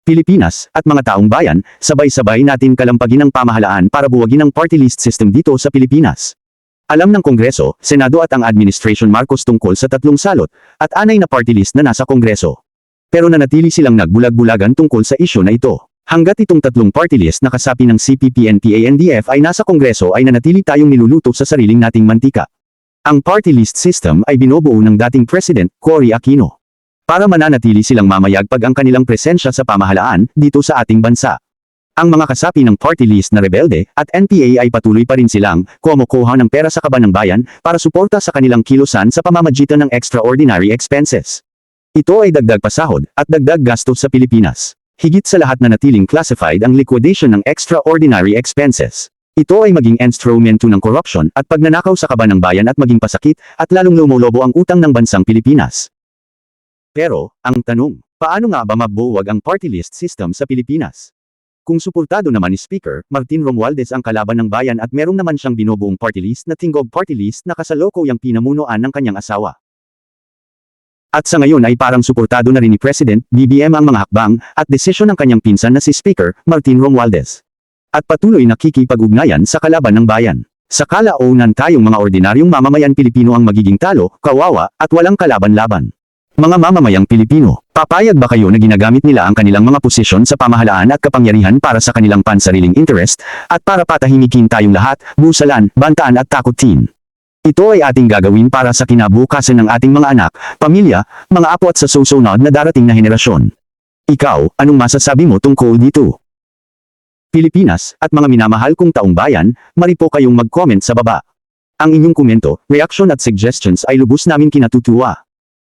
Pilipinas, at mga taong bayan, sabay-sabay natin kalampagin ang pamahalaan para buwagin ang party list system dito sa Pilipinas. Alam ng Kongreso, Senado at ang Administration Marcos tungkol sa tatlong salot, at anay na party list na nasa Kongreso. Pero nanatili silang nagbulag-bulagan tungkol sa isyu na ito. Hanggat itong tatlong party list na kasapi ng CPP, NPA, NDF ay nasa Kongreso ay nanatili tayong niluluto sa sariling nating mantika. Ang party list system ay binubuo ng dating President, Cory Aquino, para mananatili silang mamayagpag ang kanilang presensya sa pamahalaan dito sa ating bansa. Ang mga kasapi ng party list na rebelde at NPA ay patuloy pa rin silang kumukuha ng pera sa kaban ng bayan para suporta sa kanilang kilusan sa pamamagitan ng extraordinary expenses. Ito ay dagdag pasahod at dagdag gastos sa Pilipinas. Higit sa lahat na natiling classified ang liquidation ng extraordinary expenses. Ito ay maging instrumento ng corruption at pagnanakaw sa kaban ng bayan at maging pasakit at lalong lumulobo ang utang ng bansang Pilipinas. Pero, ang tanong, paano nga ba mabuwag ang party list system sa Pilipinas? Kung suportado naman ni Speaker Martin Romualdez ang kalaban ng bayan at meron naman siyang binubuong party list na Tinggog Party List na kasalukuyang pinamunuan ng kanyang asawa. At sa ngayon ay parang suportado na rin ni President BBM ang mga hakbang at desisyon ng kanyang pinsan na si Speaker Martin Romualdez. At patuloy nakikipag-ugnayan sa kalaban ng bayan. Sa kalaunan tayong mga ordinaryong mamamayan Pilipino ang magiging talo, kawawa, at walang kalaban-laban. Mga mamamayang Pilipino, papayag ba kayo na ginagamit nila ang kanilang mga posisyon sa pamahalaan at kapangyarihan para sa kanilang pansariling interest, at para patahimikin tayong lahat, busalan, bantaan at takutin? Ito ay ating gagawin para sa kinabukasan ng ating mga anak, pamilya, mga apo at sa susunod na darating na henerasyon. Ikaw, anong masasabi mo tungkol dito? Pilipinas, at mga minamahal kong taong bayan, maripo kayong mag-comment sa baba. Ang inyong komento, reaction at suggestions ay lubos namin kinatutuwa.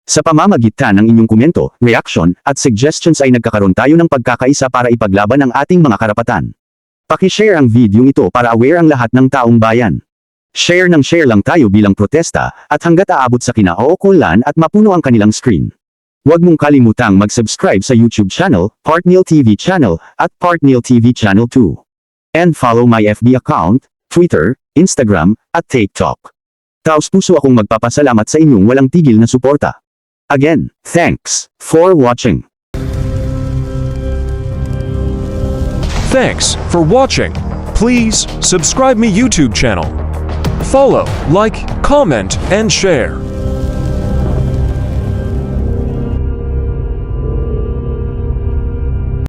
Sa pamamagitan ng inyong komento, reaction, at suggestions ay nagkakaroon tayo ng pagkakaisa para ipaglaban ang ating mga karapatan. Paki-share ang video ito para aware ang lahat ng taong bayan. Share ng share lang tayo bilang protesta, at hanggat aabot sa kinauukulan at mapuno ang kanilang screen. Huwag mong kalimutang mag-subscribe sa YouTube channel, Partneil TV channel, at Partneil TV channel 2. And follow my FB account, Twitter, Instagram, at TikTok. Taos-puso akong magpapasalamat sa inyong walang tigil na suporta. Again, thanks for watching. Thanks for watching. Please subscribe me YouTube channel. Follow, like, comment, and share.